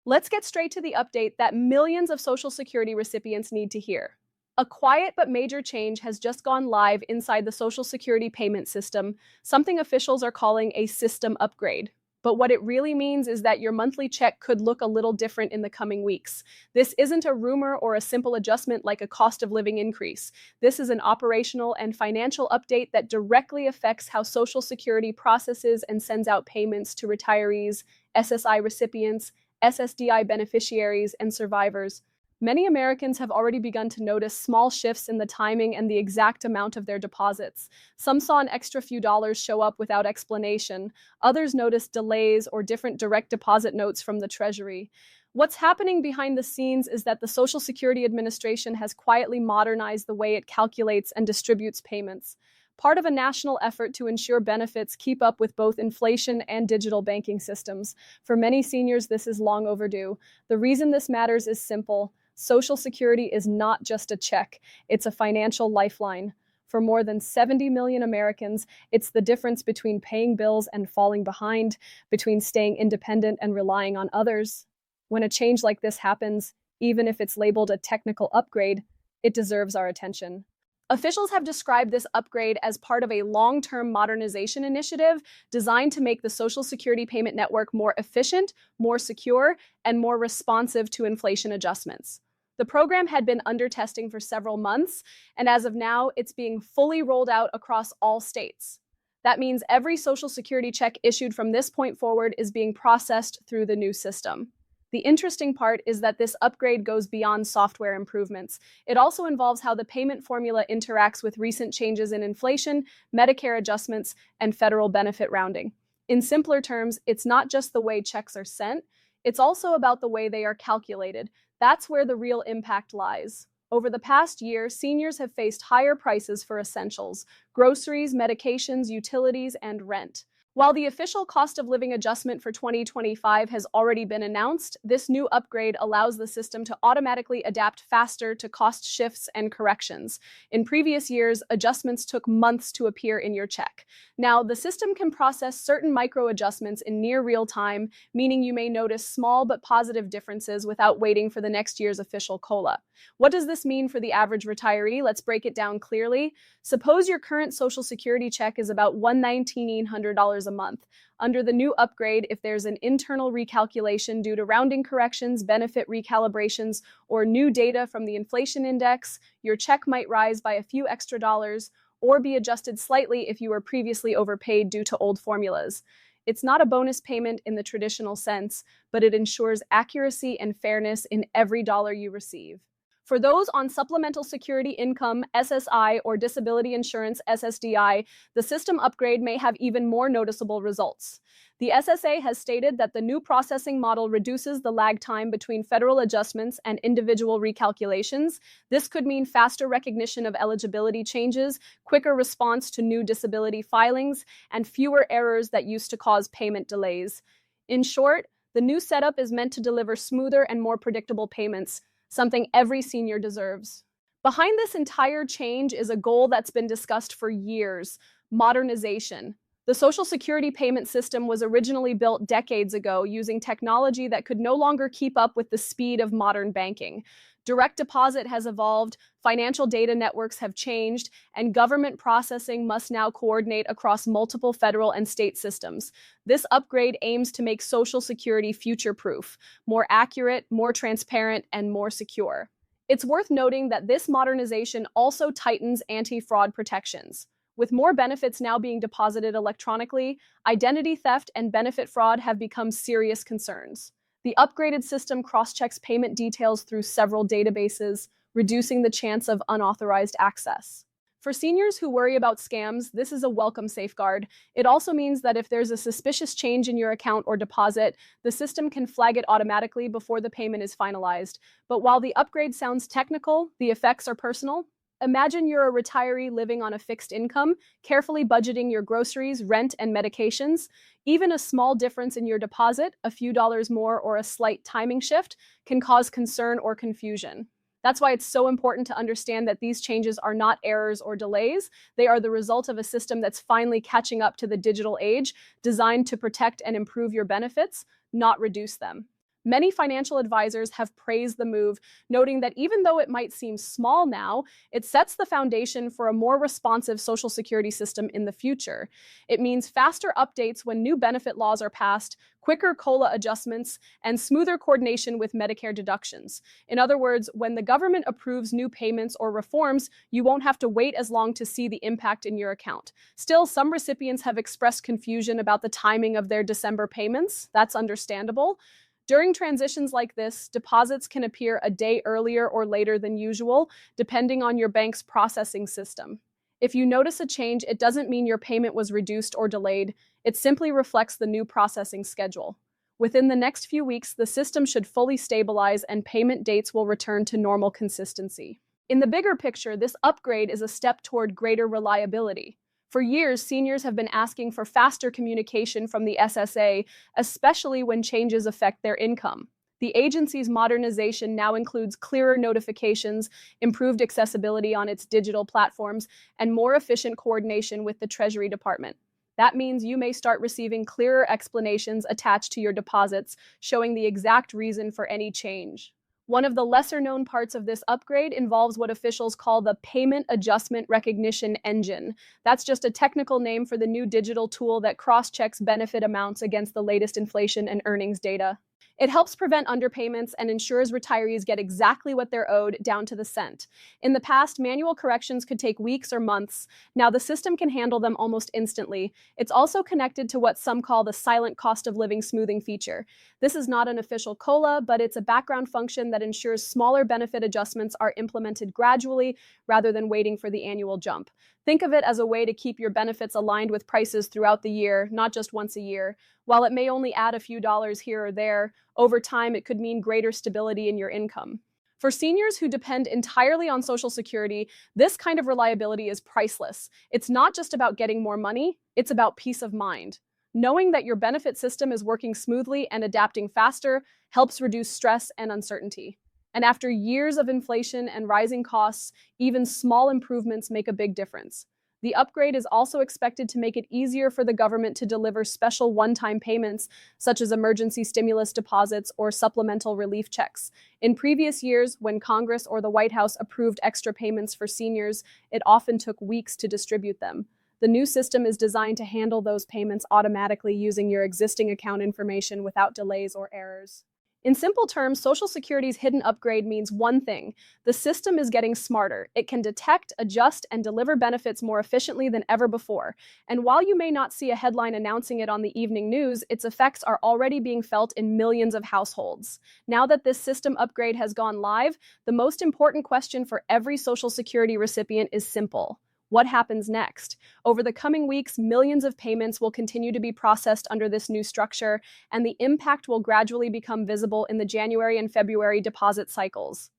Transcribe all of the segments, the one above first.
Let's get straight to the update that millions of Social Security recipients need to hear. A quiet but major change has just gone live inside the Social Security payment system, something officials are calling a system upgrade. But what it really means is that your monthly check could look a little different in the coming weeks. This isn't a rumor or a simple adjustment like a cost of living increase. This is an operational and financial update that directly affects how Social Security processes and sends out payments to retirees, SSI recipients, SSDI beneficiaries, and survivors. Many Americans have already begun to notice small shifts in the timing and the exact amount of their deposits. Some saw an extra few dollars show up without explanation. Others noticed delays or different direct deposit notes from the Treasury. What's happening behind the scenes is that the Social Security Administration has quietly modernized the way it calculates and distributes payments, part of a national effort to ensure benefits keep up with both inflation and digital banking systems. For many seniors, this is long overdue. The reason this matters is simple. Social Security is not just a check, it's a financial lifeline. For more than 70 million Americans, it's the difference between paying bills and falling behind, between staying independent and relying on others. When a change like this happens, even if it's labeled a technical upgrade, it deserves our attention. Officials have described this upgrade as part of a long-term modernization initiative designed to make the Social Security payment network more efficient, more secure, and more responsive to inflation adjustments. The program had been under testing for several months, and as of now, it's being fully rolled out across all states. That means every Social Security check issued from this point forward is being processed through the new system. The interesting part is that this upgrade goes beyond software improvements. It also involves how the payment formula interacts with recent changes in inflation, Medicare adjustments, and federal benefit rounding. In simpler terms, it's not just the way checks are sent, it's also about the way they are calculated. That's where the real impact lies. Over the past year, seniors have faced higher prices for essentials, groceries, medications, utilities, and rent. While the official cost of living adjustment for 2025 has already been announced, this new upgrade allows the system to automatically adapt faster to cost shifts and corrections. In previous years, adjustments took months to appear in your check. Now, the system can process certain micro adjustments in near real time, meaning you may notice small but positive differences without waiting for the next year's official COLA. What does this mean for the average retiree? Let's break it down clearly. Suppose your current Social Security check is about $1,900 a month. Under the new upgrade, if there's an internal recalculation due to rounding corrections, benefit recalibrations, or new data from the inflation index, your check might rise by a few extra dollars or be adjusted slightly if you were previously overpaid due to old formulas. It's not a bonus payment in the traditional sense, but it ensures accuracy and fairness in every dollar you receive. For those on Supplemental Security Income, SSI, or Disability Insurance, SSDI, the system upgrade may have even more noticeable results. The SSA has stated that the new processing model reduces the lag time between federal adjustments and individual recalculations. This could mean faster recognition of eligibility changes, quicker response to new disability filings, and fewer errors that used to cause payment delays. In short, the new setup is meant to deliver smoother and more predictable payments, something every senior deserves. Behind this entire change is a goal that's been discussed for years: modernization. The Social Security payment system was originally built decades ago using technology that could no longer keep up with the speed of modern banking. Direct deposit has evolved, financial data networks have changed, and government processing must now coordinate across multiple federal and state systems. This upgrade aims to make Social Security future-proof, more accurate, more transparent, and more secure. It's worth noting that this modernization also tightens anti-fraud protections. With more benefits now being deposited electronically, identity theft and benefit fraud have become serious concerns. The upgraded system cross-checks payment details through several databases, reducing the chance of unauthorized access. For seniors who worry about scams, this is a welcome safeguard. It also means that if there's a suspicious change in your account or deposit, the system can flag it automatically before the payment is finalized. But while the upgrade sounds technical, the effects are personal. Imagine you're a retiree living on a fixed income, carefully budgeting your groceries, rent, and medications. Even a small difference in your deposit, a few dollars more or a slight timing shift, can cause concern or confusion. That's why it's so important to understand that these changes are not errors or delays. They are the result of a system that's finally catching up to the digital age, designed to protect and improve your benefits, not reduce them. Many financial advisors have praised the move, noting that even though it might seem small now, it sets the foundation for a more responsive Social Security system in the future. It means faster updates when new benefit laws are passed, quicker COLA adjustments, and smoother coordination with Medicare deductions. In other words, when the government approves new payments or reforms, you won't have to wait as long to see the impact in your account. Still, some recipients have expressed confusion about the timing of their December payments. That's understandable. During transitions like this, deposits can appear a day earlier or later than usual, depending on your bank's processing system. If you notice a change, it doesn't mean your payment was reduced or delayed. It simply reflects the new processing schedule. Within the next few weeks, the system should fully stabilize and payment dates will return to normal consistency. In the bigger picture, this upgrade is a step toward greater reliability. For years, seniors have been asking for faster communication from the SSA, especially when changes affect their income. The agency's modernization now includes clearer notifications, improved accessibility on its digital platforms, and more efficient coordination with the Treasury Department. That means you may start receiving clearer explanations attached to your deposits, showing the exact reason for any change. One of the lesser-known parts of this upgrade involves what officials call the Payment Adjustment Recognition Engine. That's just a technical name for the new digital tool that cross-checks benefit amounts against the latest inflation and earnings data. It helps prevent underpayments and ensures retirees get exactly what they're owed down to the cent. In the past, manual corrections could take weeks or months. Now the system can handle them almost instantly. It's also connected to what some call the silent cost of living smoothing feature. This is not an official COLA, but it's a background function that ensures smaller benefit adjustments are implemented gradually rather than waiting for the annual jump. Think of it as a way to keep your benefits aligned with prices throughout the year, not just once a year. While it may only add a few dollars here or there, over time it could mean greater stability in your income. For seniors who depend entirely on Social Security, this kind of reliability is priceless. It's not just about getting more money, it's about peace of mind. Knowing that your benefit system is working smoothly and adapting faster helps reduce stress and uncertainty. And after years of inflation and rising costs, even small improvements make a big difference. The upgrade is also expected to make it easier for the government to deliver special one-time payments, such as emergency stimulus deposits or supplemental relief checks. In previous years, when Congress or the White House approved extra payments for seniors, it often took weeks to distribute them. The new system is designed to handle those payments automatically using your existing account information without delays or errors. In simple terms, Social Security's hidden upgrade means one thing: the system is getting smarter. It can detect, adjust, and deliver benefits more efficiently than ever before. And while you may not see a headline announcing it on the evening news, its effects are already being felt in millions of households. Now that this system upgrade has gone live, the most important question for every Social Security recipient is simple: what happens next? Over the coming weeks, millions of payments will continue to be processed under this new structure, and the impact will gradually become visible in the January and February deposit cycles.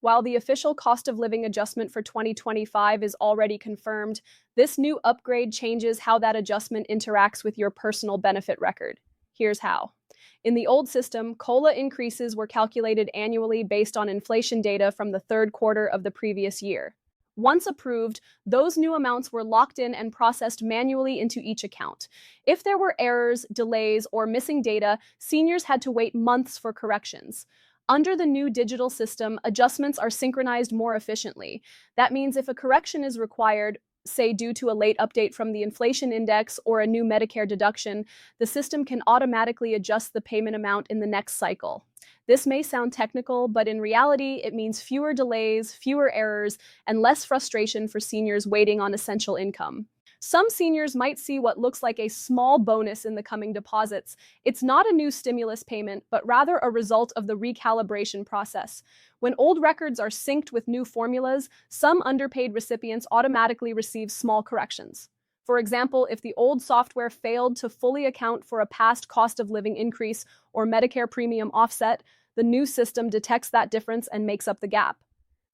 While the official cost of living adjustment for 2025 is already confirmed, this new upgrade changes how that adjustment interacts with your personal benefit record. Here's how. In the old system, COLA increases were calculated annually based on inflation data from the third quarter of the previous year. Once approved, those new amounts were locked in and processed manually into each account. If there were errors, delays, or missing data, seniors had to wait months for corrections. Under the new digital system, adjustments are synchronized more efficiently. That means if a correction is required, say due to a late update from the inflation index or a new Medicare deduction, the system can automatically adjust the payment amount in the next cycle. This may sound technical, but in reality, it means fewer delays, fewer errors, and less frustration for seniors waiting on essential income. Some seniors might see what looks like a small bonus in the coming deposits. It's not a new stimulus payment, but rather a result of the recalibration process. When old records are synced with new formulas, some underpaid recipients automatically receive small corrections. For example, if the old software failed to fully account for a past cost of living increase or Medicare premium offset, the new system detects that difference and makes up the gap.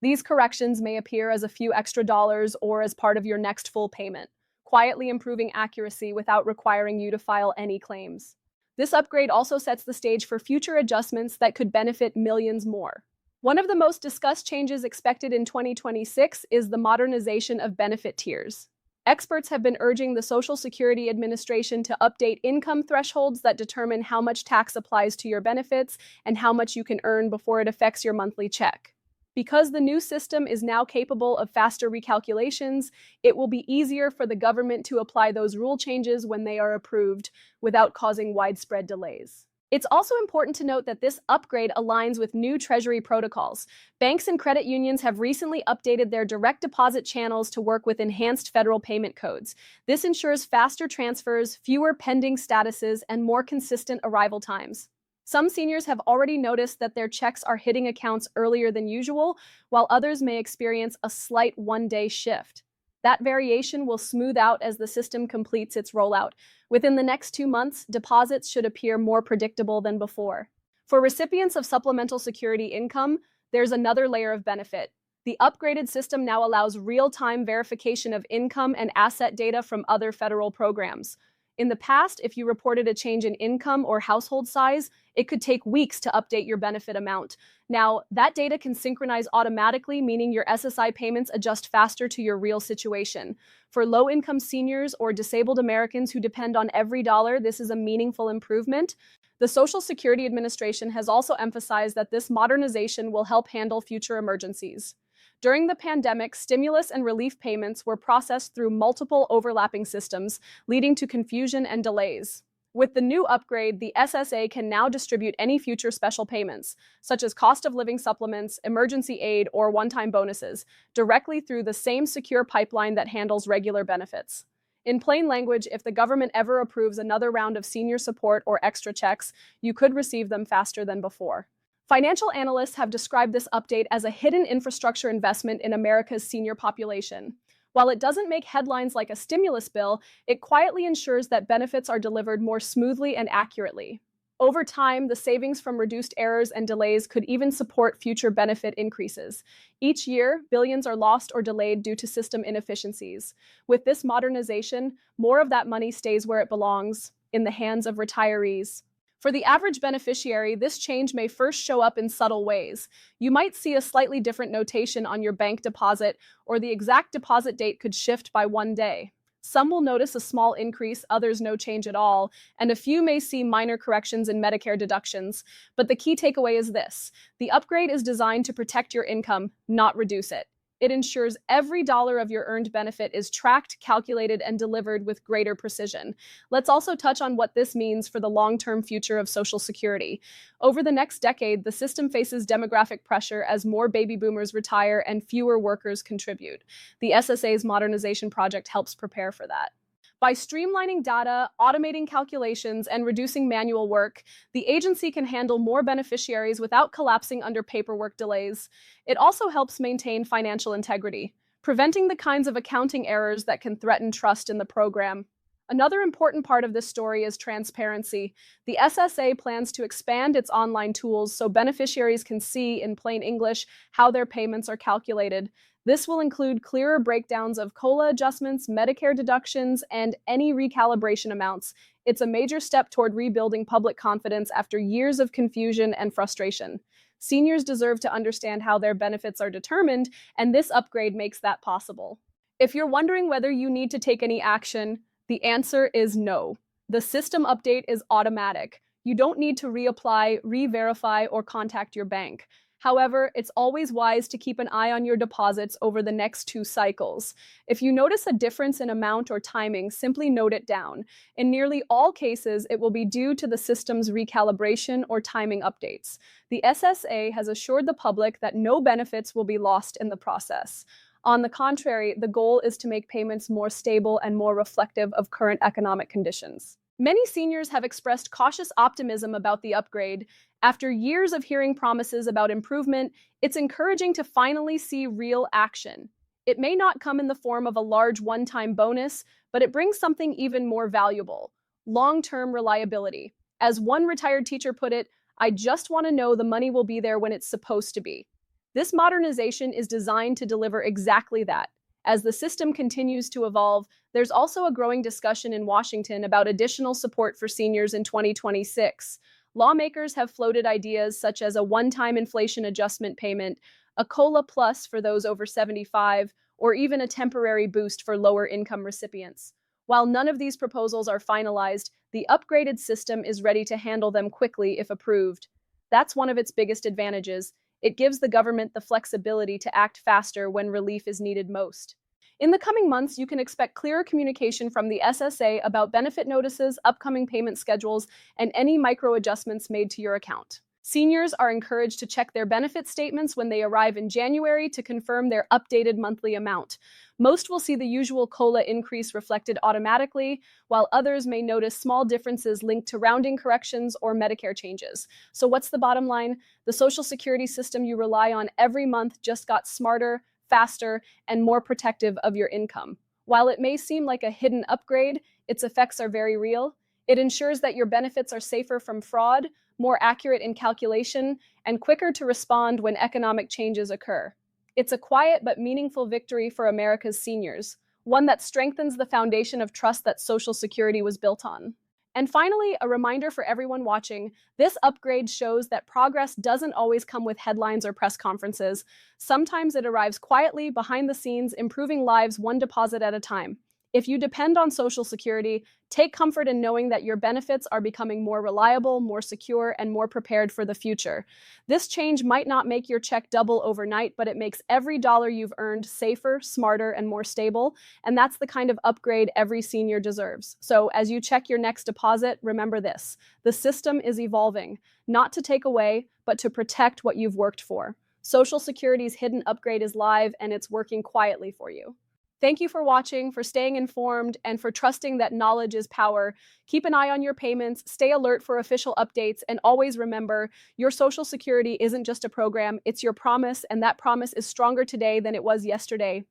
These corrections may appear as a few extra dollars or as part of your next full payment, quietly improving accuracy without requiring you to file any claims. This upgrade also sets the stage for future adjustments that could benefit millions more. One of the most discussed changes expected in 2026 is the modernization of benefit tiers. Experts have been urging the Social Security Administration to update income thresholds that determine how much tax applies to your benefits and how much you can earn before it affects your monthly check. Because the new system is now capable of faster recalculations, it will be easier for the government to apply those rule changes when they are approved without causing widespread delays. It's also important to note that this upgrade aligns with new Treasury protocols. Banks and credit unions have recently updated their direct deposit channels to work with enhanced federal payment codes. This ensures faster transfers, fewer pending statuses, and more consistent arrival times. Some seniors have already noticed that their checks are hitting accounts earlier than usual, while others may experience a slight one-day shift. That variation will smooth out as the system completes its rollout. Within the next 2 months, deposits should appear more predictable than before. For recipients of supplemental security income, there's another layer of benefit. The upgraded system now allows real-time verification of income and asset data from other federal programs. In the past, if you reported a change in income or household size, it could take weeks to update your benefit amount. Now, that data can synchronize automatically, meaning your SSI payments adjust faster to your real situation. For low-income seniors or disabled Americans who depend on every dollar, this is a meaningful improvement. The Social Security Administration has also emphasized that this modernization will help handle future emergencies. During the pandemic, stimulus and relief payments were processed through multiple overlapping systems, leading to confusion and delays. With the new upgrade, the SSA can now distribute any future special payments, such as cost of living supplements, emergency aid, or one-time bonuses, directly through the same secure pipeline that handles regular benefits. In plain language, if the government ever approves another round of senior support or extra checks, you could receive them faster than before. Financial analysts have described this update as a hidden infrastructure investment in America's senior population. While it doesn't make headlines like a stimulus bill, it quietly ensures that benefits are delivered more smoothly and accurately. Over time, the savings from reduced errors and delays could even support future benefit increases. Each year, billions are lost or delayed due to system inefficiencies. With this modernization, more of that money stays where it belongs, in the hands of retirees. For the average beneficiary, this change may first show up in subtle ways. You might see a slightly different notation on your bank deposit, or the exact deposit date could shift by 1 day. Some will notice a small increase, others no change at all, and a few may see minor corrections in Medicare deductions. But the key takeaway is this: the upgrade is designed to protect your income, not reduce it. It ensures every dollar of your earned benefit is tracked, calculated, and delivered with greater precision. Let's also touch on what this means for the long-term future of Social Security. Over the next decade, the system faces demographic pressure as more baby boomers retire and fewer workers contribute. The SSA's modernization project helps prepare for that. By streamlining data, automating calculations, and reducing manual work, the agency can handle more beneficiaries without collapsing under paperwork delays. It also helps maintain financial integrity, preventing the kinds of accounting errors that can threaten trust in the program. Another important part of this story is transparency. The SSA plans to expand its online tools so beneficiaries can see, in plain English, how their payments are calculated. This will include clearer breakdowns of COLA adjustments, Medicare deductions, and any recalibration amounts. It's a major step toward rebuilding public confidence after years of confusion and frustration. Seniors deserve to understand how their benefits are determined, and this upgrade makes that possible. If you're wondering whether you need to take any action, the answer is no. The system update is automatic. You don't need to reapply, re-verify, or contact your bank. However, it's always wise to keep an eye on your deposits over the next 2 cycles. If you notice a difference in amount or timing, simply note it down. In nearly all cases, it will be due to the system's recalibration or timing updates. The SSA has assured the public that no benefits will be lost in the process. On the contrary, the goal is to make payments more stable and more reflective of current economic conditions. Many seniors have expressed cautious optimism about the upgrade. After years of hearing promises about improvement, it's encouraging to finally see real action. It may not come in the form of a large one-time bonus, but it brings something even more valuable: long-term reliability. As one retired teacher put it, "I just want to know the money will be there when it's supposed to be." This modernization is designed to deliver exactly that. As the system continues to evolve, there's also a growing discussion in Washington about additional support for seniors in 2026. Lawmakers have floated ideas such as a one-time inflation adjustment payment, a COLA plus for those over 75, or even a temporary boost for lower income recipients. While none of these proposals are finalized, the upgraded system is ready to handle them quickly if approved. That's one of its biggest advantages. It gives the government the flexibility to act faster when relief is needed most. In the coming months, you can expect clearer communication from the SSA about benefit notices, upcoming payment schedules, and any micro adjustments made to your account. Seniors are encouraged to check their benefit statements when they arrive in January to confirm their updated monthly amount. Most will see the usual COLA increase reflected automatically, while others may notice small differences linked to rounding corrections or Medicare changes. So, what's the bottom line? The Social Security system you rely on every month just got smarter, faster, and more protective of your income. While it may seem like a hidden upgrade, its effects are very real. It ensures that your benefits are safer from fraud, more accurate in calculation, and quicker to respond when economic changes occur. It's a quiet but meaningful victory for America's seniors, one that strengthens the foundation of trust that Social Security was built on. And finally, a reminder for everyone watching, this upgrade shows that progress doesn't always come with headlines or press conferences. Sometimes it arrives quietly, behind the scenes, improving lives one deposit at a time. If you depend on Social Security, take comfort in knowing that your benefits are becoming more reliable, more secure, and more prepared for the future. This change might not make your check double overnight, but it makes every dollar you've earned safer, smarter, and more stable. And that's the kind of upgrade every senior deserves. So as you check your next deposit, remember this: the system is evolving, not to take away, but to protect what you've worked for. Social Security's hidden upgrade is live, and it's working quietly for you. Thank you for watching, for staying informed, and for trusting that knowledge is power. Keep an eye on your payments, stay alert for official updates, and always remember, your Social Security isn't just a program, it's your promise, and that promise is stronger today than it was yesterday.